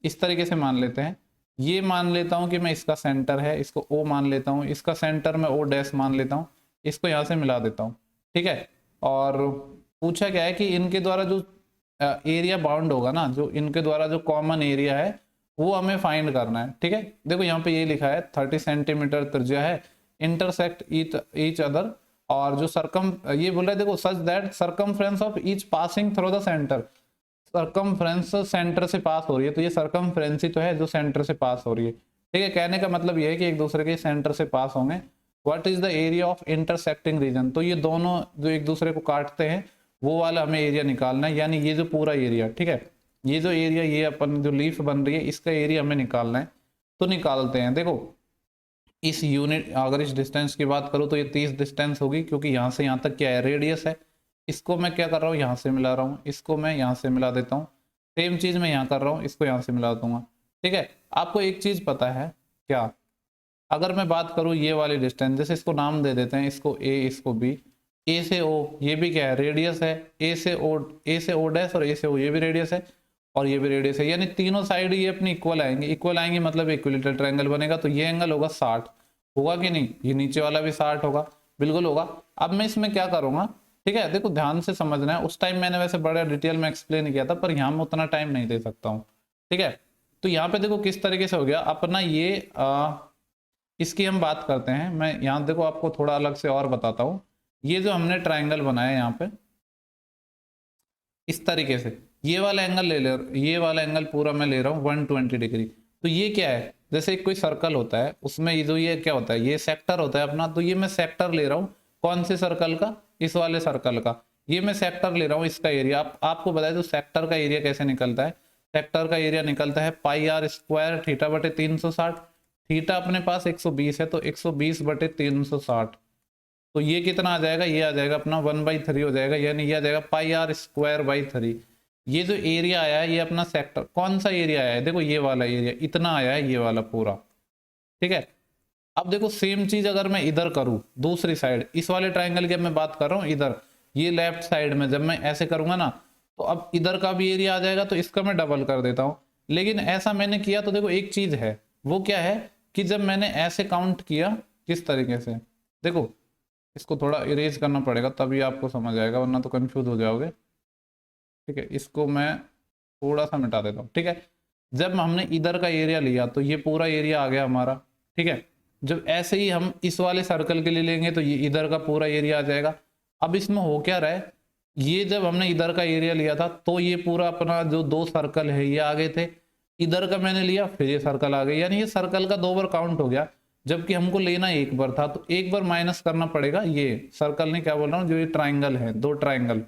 इस तरीके से मान लेते हैं। ये मान लेता हूं कि मैं इसका सेंटर है, इसको ओ मान लेता हूं, इसका सेंटर में ओ डैश मान लेता हूं, इसको यहां से मिला देता हूं। ठीक है, और पूछा क्या है कि इनके द्वारा जो एरिया बाउंड होगा ना, जो इनके द्वारा जो कॉमन एरिया है वो हमें फाइंड करना है। ठीक है, देखो यहाँ पे ये लिखा है 30 सेंटीमीटर त्रिज्या है, इंटरसेक्ट ईच अदर, और जो ये बोल रहा है देखो such that circumference of each passing through the centre. Circumference centre से पास हो रही है, तो ये सर्कमफ्रेंस ही तो है जो सेंटर से पास हो रही है। ठीक है, कहने का मतलब ये है कि एक दूसरे के सेंटर से पास होंगे। What is the area of intersecting region, तो ये दोनों जो एक दूसरे को काटते हैं वो वाला हमें एरिया निकालना है, यानी ये जो पूरा एरिया। ठीक है, ये जो एरिया, ये अपन जो लीफ बन रही है इसका एरिया हमें निकालना है। तो निकालते हैं। देखो इस यूनिट, अगर इस डिस्टेंस की बात करूँ तो ये 30 डिस्टेंस होगी, क्योंकि यहाँ से यहाँ तक क्या है रेडियस है। इसको मैं क्या कर रहा हूँ, यहाँ से मिला रहा हूँ, इसको मैं यहाँ से मिला देता हूँ। सेम चीज मैं यहाँ कर रहा हूँ, इसको यहाँ से मिला दूंगा। ठीक है, आपको एक चीज पता है क्या, अगर मैं बात करूँ ये वाली डिस्टेंस, जैसे इसको नाम दे देते हैं, इसको ए इसको बी, ए से ओ ये भी क्या है रेडियस है, ए से ओ डैश और ए से ओ ये भी रेडियस है और ये भी रेडियस है, यानी तीनों साइड ये अपनी इक्वल आएंगे। इक्वल आएंगे मतलब इक्विलेटरल ट्रायंगल बनेगा। तो ये एंगल होगा 60, होगा कि नहीं, ये नीचे वाला भी 60 होगा, बिल्कुल होगा। अब मैं इसमें क्या करूंगा, ठीक है, देखो ध्यान से समझना है। उस टाइम मैंने वैसे बड़ा डिटेल में एक्सप्लेन किया था, पर यहाँ में उतना टाइम नहीं दे सकता हूँ। ठीक है, तो यहाँ पे देखो किस तरीके से हो गया अपना ये इसकी हम बात करते हैं। मैं यहाँ देखो आपको थोड़ा अलग से और बताता हूँ। ये जो हमने ट्राइंगल बनाया यहाँ पे इस तरीके से, ये वाला एंगल ये वाला एंगल पूरा मैं ले रहा हूँ 120 डिग्री। तो ये क्या है, जैसे कोई सर्कल होता है उसमें ये जो ये क्या होता है, ये सेक्टर होता है अपना। तो ये मैं सेक्टर ले रहा हूँ कौन से सर्कल का, इस वाले सर्कल का। ये मैं सेक्टर ले रहा हूँ, इसका एरिया आपको बताया। तो सेक्टर का एरिया कैसे निकलता है, सेक्टर का एरिया निकलता है पाई आर स्क्वायर थीटा बटे 360। थीटा अपने पास 120 है, तो 120 बटे 360। तो ये कितना आ जाएगा, ये आ जाएगा अपना 1/3 हो जाएगा, यानी ये आ जाएगा पाई आर स्क्वायर बाई 3। ये जो एरिया आया है ये अपना सेक्टर, कौन सा एरिया आया है, देखो ये वाला एरिया इतना आया है, ये वाला पूरा। ठीक है, अब देखो सेम चीज अगर मैं इधर करूं दूसरी साइड, इस वाले ट्राइंगल की मैं बात कर रहा हूं, इधर ये लेफ्ट साइड में जब मैं ऐसे करूंगा ना, तो अब इधर का भी एरिया आ जाएगा। तो इसका मैं डबल कर देता हूं। लेकिन ऐसा मैंने किया तो देखो एक चीज है, वो क्या है कि जब मैंने ऐसे काउंट किया, किस तरीके से देखो इसको थोड़ा इरेज करना पड़ेगा तभी आपको समझ आएगा, वरना तो कंफ्यूज हो जाओगे। ठीक है, इसको मैं थोड़ा सा मिटा देता हूँ। ठीक है, जब हमने इधर का एरिया लिया तो ये पूरा एरिया आ गया हमारा। ठीक है, जब ऐसे ही हम इस वाले सर्कल के लिए लेंगे तो ये इधर का पूरा एरिया आ जाएगा। अब इसमें हो क्या रहा है, ये जब हमने इधर का एरिया लिया था तो ये पूरा अपना जो दो सर्कल है ये आ गए थे, इधर का मैंने लिया फिर ये सर्कल आ गए, यानी ये सर्कल का 2 बार काउंट हो गया, जबकि हमको लेना एक बार था। तो एक बार माइनस करना पड़ेगा, ये सर्कल नहीं क्या बोल रहा हूँ, जो ये ट्राइंगल है, 2 ट्राइंगल,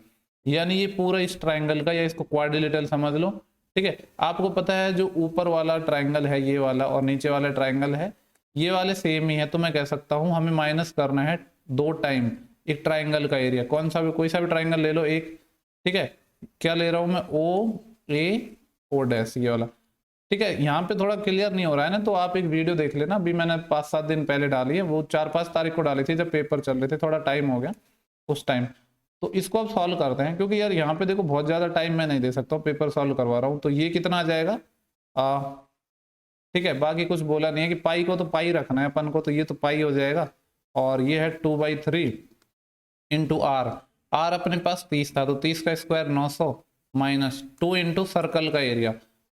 यानी ये पूरा इस ट्राइंगल का, या इसको क्वाड्रिलेटरल समझ लो। ठीक है, आपको पता है जो ऊपर वाला ट्राइंगल है ये वाला और नीचे वाला ट्राइंगल है ये वाले सेम ही है, तो मैं कह सकता हूं हमें माइनस करना है 2 टाइम एक ट्राइंगल का एरिया, कौन सा भी, कोई सा भी ट्राइंगल ले लो एक। ठीक है, क्या ले रहा हूं मैं, ओ ए ओ डैश, ये वाला। ठीक है, यहाँ पे थोड़ा क्लियर नहीं हो रहा है ना, तो आप एक वीडियो देख लेना, अभी मैंने 5-7 दिन पहले डाली है, वो 4-5 तारीख को डाली थी जब पेपर चल रहे थे, थोड़ा टाइम हो गया उस टाइम। तो इसको अब सॉल्व करते हैं, क्योंकि यार यहाँ पे देखो बहुत ज्यादा टाइम मैं नहीं दे सकता हूँ, पेपर सॉल्व करवा रहा हूँ। तो ये कितना आ जाएगा, ठीक है, बाकी कुछ बोला नहीं है कि पाई को तो पाई रखना है अपन को, तो ये तो पाई हो जाएगा। और ये है 2/3 इंटू आर, आर अपने पास 30 था तो 30 का स्क्वायर 900 माइनस 2 इंटू सर्कल का एरिया,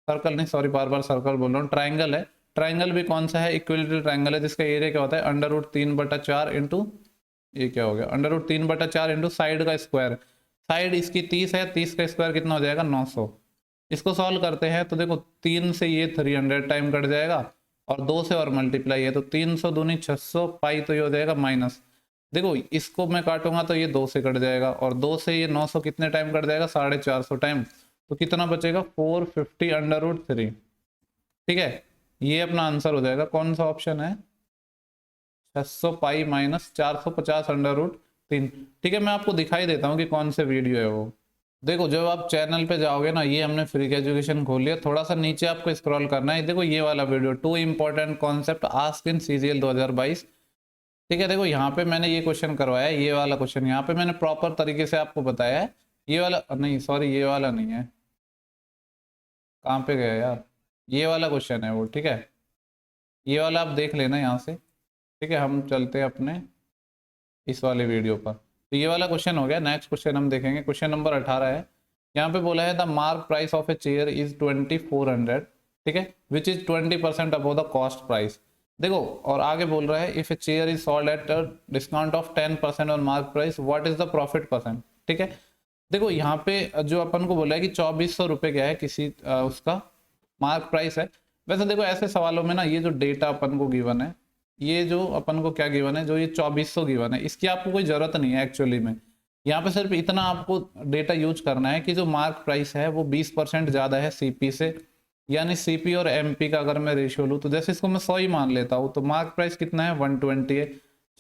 सर्कल नहीं सॉरी बार बार सर्कल बोल रहा हूँ, ट्राइंगल है, ट्राइंगल भी कौन सा है, इक्विलेटरल ट्राइंगल है, जिसका एरिया क्या होता है √3/4 इंटू, ये क्या हो गया, √3/4 इंटू साइड का स्क्वायर, साइड इसकी 30 है, 30 का स्क्वायर कितना हो जाएगा 900। इसको सॉल्व करते हैं तो देखो 3 से ये 300 टाइम कट जाएगा, और 2 से और मल्टीप्लाई है तो 300 दूनी 600, पाई तो ये हो जाएगा माइनस। देखो इसको मैं काटूंगा तो ये 2 से कट जाएगा, और 2 से ये 900 कितने टाइम कट जाएगा, 450 टाइम, तो कितना बचेगा 450 √3। ठीक है, ये अपना आंसर हो जाएगा, कौन सा ऑप्शन है, 600 पाई माइनस 450 √3। ठीक है, मैं आपको दिखाई देता हूँ कि कौन से वीडियो है वो। देखो जब आप चैनल पे जाओगे ना, ये हमने फ्री का एजुकेशन खोल लिया, थोड़ा सा नीचे आपको स्क्रॉल करना है, देखो ये वाला video 2 important concept asked in CGL 2022। ठीक है, देखो यहाँ पे मैंने ये क्वेश्चन करवाया है, ये वाला क्वेश्चन यहाँ पे मैंने प्रॉपर तरीके से आपको बताया है, ये वाला नहीं सॉरी ये वाला नहीं है, कहाँ पे गया यार, ये वाला क्वेश्चन है वो। ठीक है, ये वाला आप देख लेना यहाँ से। ठीक है, हम चलते हैं अपने इस वाले वीडियो पर, तो ये वाला क्वेश्चन हो गया। नेक्स्ट क्वेश्चन हम देखेंगे, क्वेश्चन नंबर 18 है, यहाँ पे बोला है the mark price of a chair is 2400। ठीक है, which is 20% above the cost price. देखो और आगे बोल रहा है if a chair is sold at discount of 10% on mark price, what is the profit percent. ठीक है, देखो यहाँ पे जो अपन को बोला है कि 2400 रुपये क्या है किसी उसका मार्क प्राइस है। वैसे देखो ऐसे सवालों में ना ये जो डेटा अपन को गिवन है, ये जो अपन को क्या गिवन है, जो ये 2400 गिवन है, इसकी आपको कोई जरूरत नहीं है एक्चुअली में। यहाँ पे सिर्फ इतना आपको डेटा यूज करना है कि जो मार्क प्राइस है वो 20% ज़्यादा है सीपी से, यानी सीपी और एमपी का अगर मैं रेशियो लूँ तो जैसे इसको मैं 100 ही मान लेता हूँ, तो मार्क प्राइस कितना है 120 है,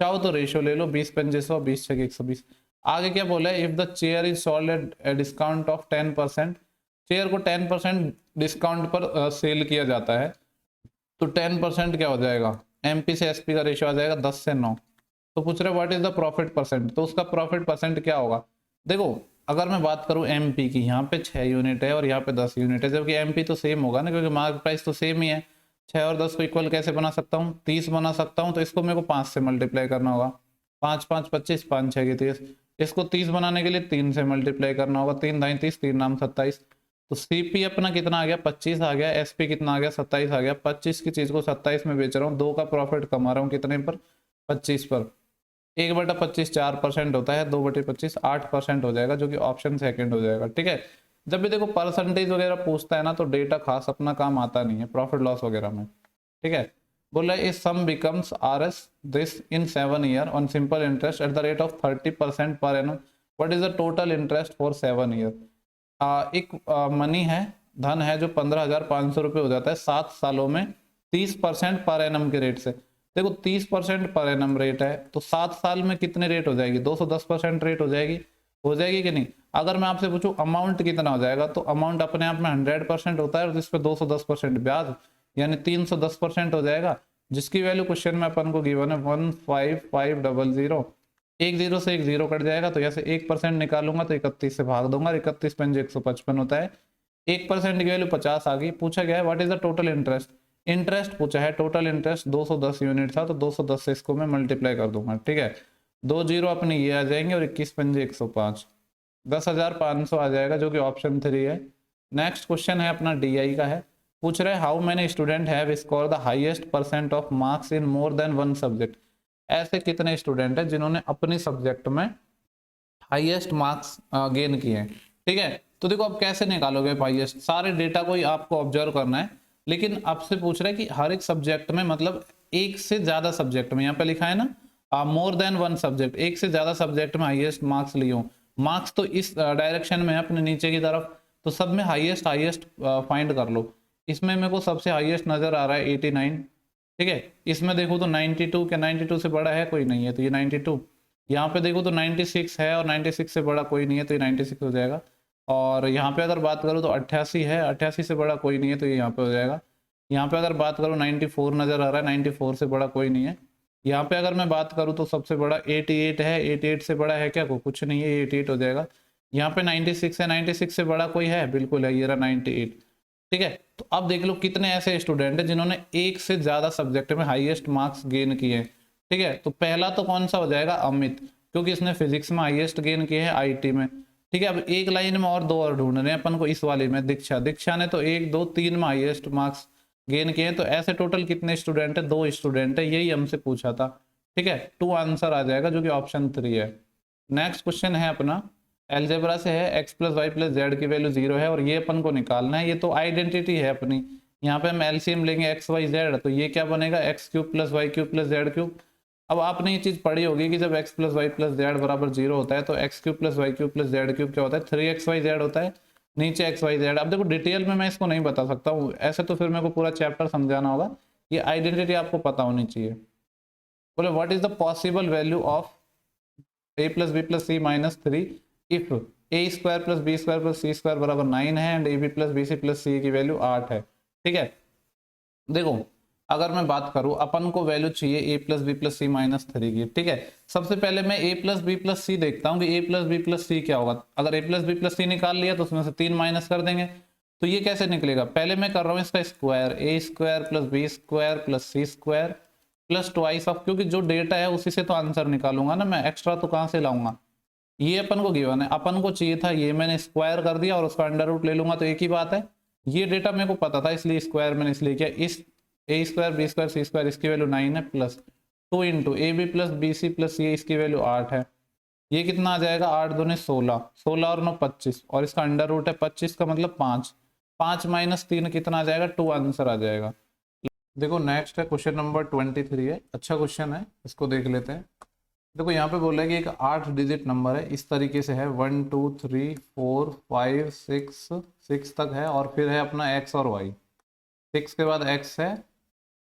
चाहो तो रेशियो ले लो 20/500, 20/120। आगे क्या बोला है, if the chair is sold at discount of 10%, chair को 10% डिस्काउंट पर सेल किया जाता है, तो 10% क्या हो जाएगा, एमपी से एसपी का रेशियो आ जाएगा 10 से 9। तो पूछ रहे what is the profit percent, तो उसका प्रॉफिट परसेंट क्या होगा। देखो अगर मैं बात करूं एमपी की, यहाँ पे 6 यूनिट है और यहाँ पे 10 यूनिट है, जबकि एमपी तो सेम होगा ना, क्योंकि मार्क प्राइस तो सेम ही है। 6 और 10 को इक्वल कैसे बना सकता हूँ, 30 बना सकता हूँ, तो इसको मेरे को 5 से मल्टीप्लाई करना होगा, 5 5 25, 5 6 30, इसको 30 बनाने के लिए 3 से मल्टीप्लाई करना होगा, 3 दाई 30, 3 नाम 27, तो सीपी अपना कितना आ गया 25 आ गया, एसपी कितना आ गया 27 आ गया। 25 की चीज को 27 में बेच रहा हूँ, 2 का प्रॉफिट कमा रहा हूँ कितने पर, 25 पर। 1/25 4% होता है, 2/25 8% हो जाएगा, जो कि ऑप्शन सेकंड हो जाएगा। ठीक है, जब भी देखो परसेंटेज वगैरह पूछता है ना तो डेटा खास अपना काम आता नहीं है प्रॉफिट लॉस वगैरह में। ठीक है, बोल रहा है इस सम becomes RS this in 7 year on simple interest at the rate of 30% per annum, what is the total interest for 7 year. एक मनी है, धन है, जो 15,500 रुपये हो जाता है 7 सालों में 30% पर एनम के रेट से। देखो 30% पर एनम रेट है, तो 7 साल में कितने रेट हो जाएगी, 210% रेट हो जाएगी कि नहीं। अगर मैं आपसे पूछूं अमाउंट कितना हो जाएगा, तो अमाउंट अपने आप में 100% होता है, और जिस पे 210% ब्याज, यानी 310% हो जाएगा, जिसकी वैल्यू क्वेश्चन में अपन को गिवन है 15500। एक जीरो से एक जीरो कट जाएगा, तो जैसे 1% निकालूंगा तो 31 से भाग दूंगा, 31 पंजे 155 होता है, 1% की वैल्यू 50 आ गई। पूछा गया है what is the total interest, interest पूछा है, टोटल इंटरेस्ट 210 यूनिट था, तो 210 से इसको मैं मल्टीप्लाई कर दूंगा। ठीक है, 2 जीरो अपने ये आ जाएंगे और 21 पंजे 105, 10,500 आ जाएगा, जो कि ऑप्शन 3 है। नेक्स्ट क्वेश्चन है अपना DI का है, पूछ रहे how many student have score the highest percent of marks in more than one subject. ऐसे कितने स्टूडेंट हैं जिन्होंने अपने सब्जेक्ट में हाईएस्ट मार्क्स गेन किए हैं। ठीक है, तो देखो अब कैसे निकालोगे हाईएस्ट, सारे डेटा को ही आपको ऑब्जर्व करना है, लेकिन आपसे पूछ रहा है कि हर एक सब्जेक्ट में, मतलब एक से ज्यादा सब्जेक्ट में, यहाँ पे लिखा है ना मोर देन वन सब्जेक्ट, एक से ज्यादा सब्जेक्ट में हाईएस्ट मार्क्स लिए हो। मार्क्स तो इस डायरेक्शन में है अपने नीचे की तरफ, तो सब में हाईएस्ट हाईएस्ट फाइंड कर लो। इसमें मेरे को सबसे हाईएस्ट नजर आ रहा है 89। ठीक है, इसमें देखो तो 92, क्या 92 से बड़ा है? कोई नहीं है, तो ये 92। यहाँ पे देखो तो 96 है, और 96 से बड़ा कोई नहीं है, तो ये 96 हो जाएगा। और यहाँ पे अगर बात करूँ तो 88 है, 88 से बड़ा कोई नहीं है, तो ये यहाँ पे हो जाएगा। यहाँ पे अगर बात करूँ 94 नज़र आ रहा है, 94 से बड़ा कोई नहीं है। यहाँ पे अगर मैं बात करूँ तो सबसे बड़ा 88 है, 88 से बड़ा है क्या? कुछ नहीं है, 88 हो जाएगा। यहाँ पे 96 है, 96 से बड़ा कोई है? बिल्कुल है, ये रहा 98। ठीक है, तो अब देख लो कितने ऐसे स्टूडेंट हैं जिन्होंने एक से ज्यादा सब्जेक्ट में हाईएस्ट मार्क्स गेन किए हैं। ठीक है, तो पहला तो कौन सा हो जाएगा? अमित, क्योंकि इसने फिजिक्स में हाईएस्ट गेन किए हैं IT में। ठीक है, अब एक लाइन में और दो और ढूंढ रहे हैं अपन को इस वाले में। दीक्षा, दीक्षा ने तो 1 2 3 में हाईएस्ट मार्क्स गेन किए हैं। तो ऐसे टोटल कितने स्टूडेंट है? 2 स्टूडेंट है, यही हमसे पूछा था। ठीक है, 2 आंसर आ जाएगा, जो कि ऑप्शन 3 है। नेक्स्ट क्वेश्चन है अपना एल्जेब्रा से है, x plus Y plus Z की वैल्यू 0 है, और ये अपन को निकालना है। ये तो आइडेंटिटी है अपनी, यहाँ पे हम एलसीएम लेंगे x y z, तो ये क्या बनेगा? X cube plus Y cube plus Z cube. अब आपने ये चीज पढ़ी होगी कि जब x plus Y plus Z बराबर 0 होता है, तो X cube plus Y cube plus Z cube क्या होता है? 3xyz होता है, नीचे xyz। अब देखो डिटेल में मैं इसको नहीं बता सकता हूँ, ऐसे तो फिर मेरे को पूरा चैप्टर समझाना होगा। ये आइडेंटिटी आपको पता होनी चाहिए। बोले what is the possible value of a plus B plus C minus 3 if A square plus B square plus C square बराबर 9 है, and A B plus B C plus C की वैल्यू 8 है। ठीक है, देखो अगर मैं बात करूं, अपन को वैल्यू चाहिए ए plus B plus C minus 3 की। ठीक है, सबसे पहले मैं ए प्लस बी प्लस सी देखता हूँ कि ए प्लस बी प्लस सी क्या होगा। अगर ए प्लस बी प्लस सी निकाल लिया तो उसमें से 3 माइनस कर देंगे, तो ये कैसे निकलेगा? पहले मैं कर रहा हूँ इसका square, A square plus B square plus C square plus twice of, क्योंकि जो डेटा है उसी से तो आंसर निकालूंगा ना मैं, एक्स्ट्रा तो कहाँ से लाऊंगा? ये अपन को गिवन है, अपन को चाहिए था ये, मैंने स्क्वायर कर दिया और उसका अंडर रूट ले लूंगा, तो एक ही बात है। ये डेटा मेरे को पता था, इसलिए स्क्वायर मैंने इसलिए किया। इस A square B square C square इसकी वैल्यू 9 है, plus 2 into A B plus B C plus C इसकी वैल्यू 8 है। ये कितना आ जाएगा? 8 दूनी 16, 16 और 9 25, और इसका अंडर रूट है 25 का मतलब 5, 5 माइनस 3 कितना आ जाएगा? 2 आंसर आ जाएगा। देखो नेक्स्ट है क्वेश्चन नंबर 23 है, अच्छा क्वेश्चन है, इसको देख लेते हैं। देखो यहाँ पे बोला है कि एक 8 डिजिट नंबर है, इस तरीके से है 1 2 3 4 5 6 तक है, और फिर है अपना x और y। 6 के बाद x है,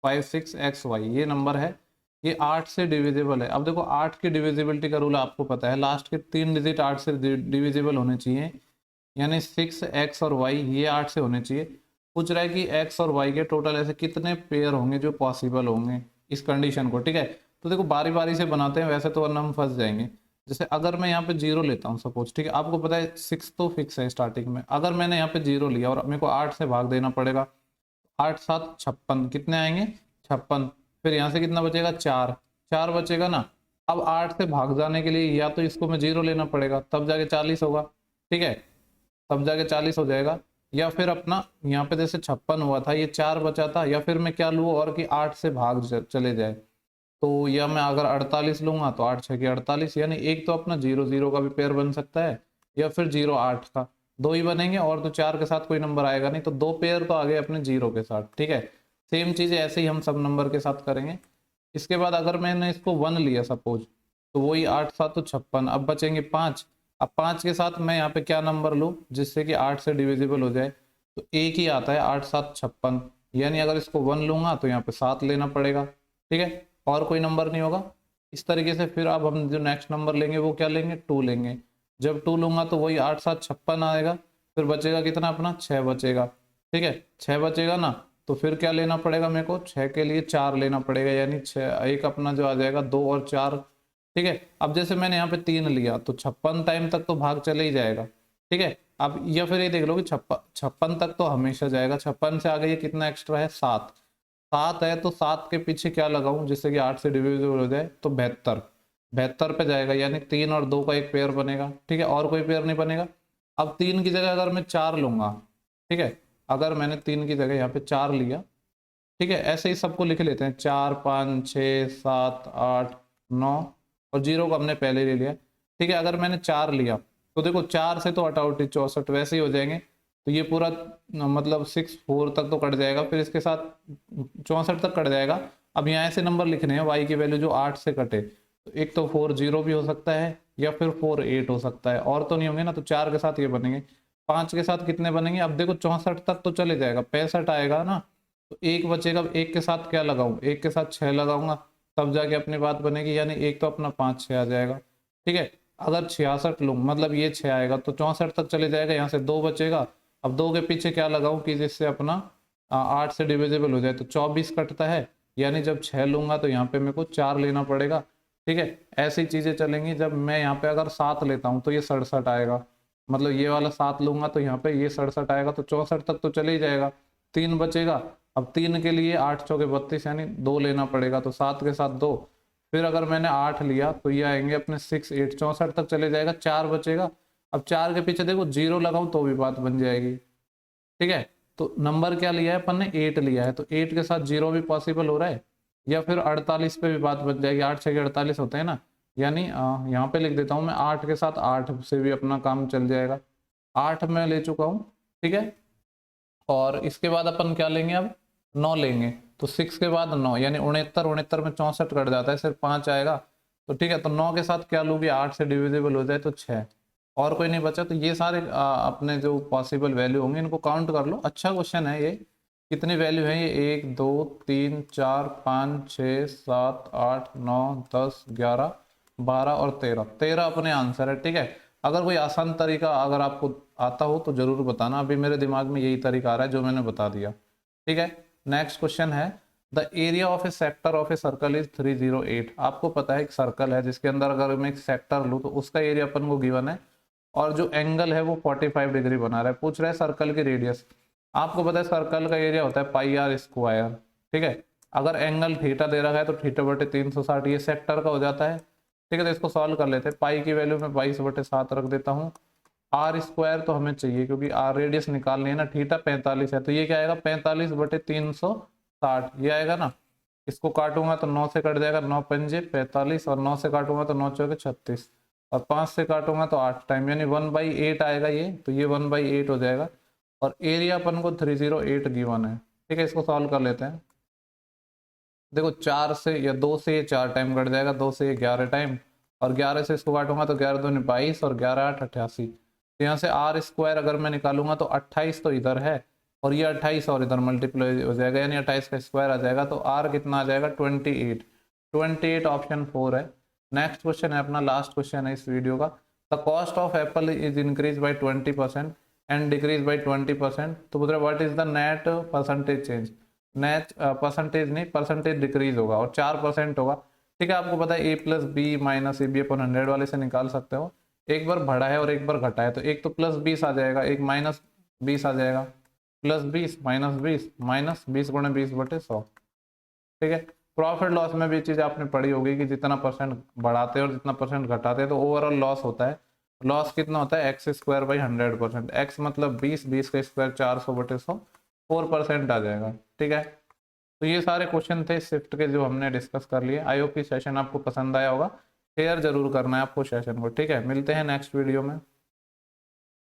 5 6 XY ये नंबर है। ये 8 से डिविजिबल है। अब देखो 8 की डिविजिबिलिटी का रूल आपको पता है, लास्ट के 3 डिजिट 8 से डिविजिबल होने चाहिए, यानी 6x और y ये 8 से होने चाहिए। पूछ रहा है कि x और y के टोटल ऐसे कितने पेयर होंगे जो पॉसिबल होंगे इस कंडीशन को। ठीक है, तो देखो बारी बारी से बनाते हैं, वैसे तो वरना हम फंस जाएंगे। जैसे अगर मैं यहाँ पे 0 लेता हूँ सपोज, ठीक है, आपको पता है 6 तो फिक्स है स्टार्टिंग में। अगर मैंने यहाँ पे 0 लिया और मेरे को 8 से भाग देना पड़ेगा, 8 7 56, कितने आएंगे? 56। फिर यहाँ से कितना बचेगा? 4, 4 बचेगा ना। अब 8 से भाग जाने के लिए या तो इसको मैं 0 लेना पड़ेगा, तब जाके 40 होगा। ठीक है, तब जाके 40 हो जाएगा। या फिर अपना यहाँ पे जैसे 56 हुआ था, ये 4 बचा था, या फिर मैं क्या लूँ और कि 8 से भाग चले जाए, तो या मैं अगर 48 लूंगा तो 8 6 की 48, यानी एक तो अपना 0 0 का भी पेयर बन सकता है, या फिर 0 8 का, दो ही बनेंगे, और तो 4 के साथ कोई नंबर आएगा नहीं, तो दो पेयर तो आ गए अपने 0 के साथ। ठीक है, सेम चीज ऐसे ही हम सब नंबर के साथ करेंगे। इसके बाद अगर मैंने इसको 1 लिया सपोज, तो वही 8 7 तो 56, अब बचेंगे 5। अब 5 के साथ मैं यहाँ पे क्या नंबर लूँ जिससे कि 8 से डिविजिबल हो जाए, तो एक ही आता है 8 7 56, यानी अगर इसको 1 लूंगा तो यहाँ पे 7 लेना पड़ेगा। ठीक है, और कोई नंबर नहीं होगा। इस तरीके से फिर अब हम जो नेक्स्ट नंबर लेंगे वो क्या लेंगे? 2 लेंगे। जब 2 लूंगा तो वही 8 7 56 आएगा, फिर बचेगा कितना अपना? 6 बचेगा। ठीक है, 6 बचेगा ना, तो फिर क्या लेना पड़ेगा मेरे को? 6 के लिए 4 लेना पड़ेगा, यानी 6 एक अपना जो आ जाएगा 2 और 4। ठीक है, अब जैसे मैंने यहाँ पे 3 लिया तो 56 टाइम तक तो भाग चले ही जाएगा। ठीक है, अब या फिर ये देख लो कि 56 तक तो हमेशा जाएगा, 56 से आगे ये कितना एक्स्ट्रा है? 7, 7 है, तो 7 के पीछे क्या लगाऊं जिससे कि 8 से डिविजिबल हो जाए? तो 72। 72 पे जाएगा, यानी 3 और 2 का एक पेयर बनेगा, ठीक है, और कोई पेयर नहीं बनेगा। अब 3 की जगह अगर मैं 4 लूंगा, ठीक है, अगर मैंने 3 की जगह यहाँ पे 4 लिया, ठीक है, ऐसे ही सबको लिख लेते हैं, 4 5 6 7 8 9, और जीरो को हमने पहले ले लिया, ठीक है। अगर मैंने 4 लिया तो देखो 4 से तो हटाओटी 64 वैसे ही हो जाएंगे, तो ये पूरा मतलब 64 तक तो कट जाएगा, फिर इसके साथ 64 तक कट जाएगा। अब यहाँ से नंबर लिखने हैं वाई की वैल्यू जो 8 से कटे, तो एक तो 4 0 भी हो सकता है या फिर 4 8 हो सकता है, और तो नहीं होंगे ना, तो 4 के साथ ये बनेंगे, 5 के साथ कितने बनेंगे, अब देखो 64 तक तो चले जाएगा, 65 आएगा ना, तो एक बचेगा, एक के साथ क्या लगाऊं, एक के साथ 6 लगाऊंगा, तब जाके अपनी बात बनेगी, यानी एक तो अपना 5 6 आ जाएगा, ठीक है। अगर 66 लूँ, मतलब ये 6 आएगा तो 64 तक चले जाएगा, यहाँ से 2 बचेगा, अब 2 के पीछे क्या लगाऊं कि जिससे अपना 8 से डिविजिबल हो जाए, तो 24 कटता है, यानी जब 6 लूंगा तो यहाँ पे मेरे को 4 लेना पड़ेगा, ठीक है। ऐसी चीजें चलेंगी। जब मैं यहाँ पे अगर 7 लेता हूँ तो ये 67 आएगा, मतलब ये वाला 7 लूंगा तो यहाँ पे ये 67 आएगा, तो 64 तक तो चले ही जाएगा, 3 बचेगा। अब 3 के लिए 8 चौके 32, यानी 2 लेना पड़ेगा, तो 7 के साथ 2, फिर अगर मैंने 8 लिया तो ये आएंगे अपने 6 8, 64 तक चले जाएगा, 4 बचेगा। अब 4 के पीछे देखो 0 लगाऊं तो भी बात बन जाएगी, ठीक है। तो नंबर क्या लिया है अपन ने, 8 लिया है, तो 8 के साथ 0 भी पॉसिबल हो रहा है, या फिर 48 पे भी बात बन जाएगी, 8 6 48 होते हैं ना, यानी यहाँ पे लिख देता हूँ मैं 8 के साथ 8 से भी अपना काम चल जाएगा, 8 में ले चुका हूँ, ठीक है। और इसके बाद अपन क्या लेंगे, अब 9 लेंगे, तो 6 के बाद 9, यानी 69, 69 में 64 कट जाता है, सिर्फ 5 आएगा, तो ठीक है। तो 9 के साथ क्या लूँगी, 8 से डिविजिबल हो जाए तो 6, और कोई नहीं बचा, तो ये सारे अपने जो पॉसिबल वैल्यू होंगे इनको काउंट कर लो। अच्छा क्वेश्चन है ये, कितनी वैल्यू है ये, 1 2 3 4 5 6 7 8 9 10 11 12 और 13, 13 अपने आंसर है, ठीक है। अगर कोई आसान तरीका अगर आपको आता हो तो जरूर बताना, अभी मेरे दिमाग में यही तरीका आ रहा है जो मैंने बता दिया, ठीक है। नेक्स्ट क्वेश्चन है, the area of A sector of a circle is 308। आपको पता है एक सर्कल है जिसके अंदर अगर मैं एक सेक्टर लूँ तो उसका एरिया अपन को गिवन है, और जो एंगल है वो 45 डिग्री बना रहा है, पूछ रहा है सर्कल की रेडियस। आपको पता है सर्कल का एरिया होता है पाई आर स्क्वायर, ठीक है। अगर एंगल थीटा दे रखा है तो थीटा बटे 360 ये सेक्टर का हो जाता है, ठीक है। तो इसको सॉल्व कर लेते हैं, पाई की वैल्यू में 22/7 रख देता हूँ, आर स्क्वायर तो हमें चाहिए क्योंकि आर रेडियस निकालनी है ना, थीटा 45 है, तो ये क्या आएगा 45/360 ये आएगा ना। इसको काटूंगा तो 9 से कट जाएगा, 9 पंजे 45, और 9 से काटूंगा तो 9 चौके 36, और 5 से काटूंगा तो 8 टाइम, यानी 1/8 आएगा ये, तो ये 1/8 हो जाएगा, और एरिया अपन को 308 गिवन है, ठीक है। इसको सॉल्व कर लेते हैं, देखो 4 से या 2 से ये 4 टाइम कट जाएगा, 2 से ये 11 टाइम, और 11 से इसको काटूंगा तो 11 दूनी 22, और 11 8 88, तो यहाँ से आर स्क्वायर अगर मैं निकालूंगा तो 28 तो इधर है, और ये 28 और इधर मल्टीप्लाई हो जाएगा, यानी 28 का स्क्वायर आ जाएगा, तो आर कितना आ जाएगा 28, 28 ऑप्शन 4 है। नेक्स्ट क्वेश्चन है अपना, लास्ट क्वेश्चन है इस वीडियो का, the cost of Apple is increase by 20% and decrease by 20%, तो बोल रहे what is the net percentage change, net percentage नहीं, परसेंटेज डिक्रीज होगा और 4% होगा, ठीक है। आपको पता है a plus B minus A B अपन 100 वाले से निकाल सकते हो, एक बार बढ़ा है और एक बार घटा है, तो एक तो +20 आ जाएगा, एक -20 आ जाएगा, +20 -20 -20 गुणे 20/100, ठीक है। प्रॉफिट लॉस में भी चीज आपने पढ़ी होगी कि जितना परसेंट बढ़ाते हैं और जितना परसेंट घटाते हैं तो ओवरऑल लॉस होता है, लॉस कितना होता है x²/100%, x मतलब 20, 20 का स्क्वायर 400/100, 4% आ जाएगा, ठीक है। तो ये सारे क्वेश्चन थे शिफ्ट के जो हमने डिस्कस कर लिए। आई होप कि सेशन आपको पसंद आया होगा, शेयर जरूर करना है आपको सेशन को, ठीक है। मिलते हैं नेक्स्ट वीडियो में।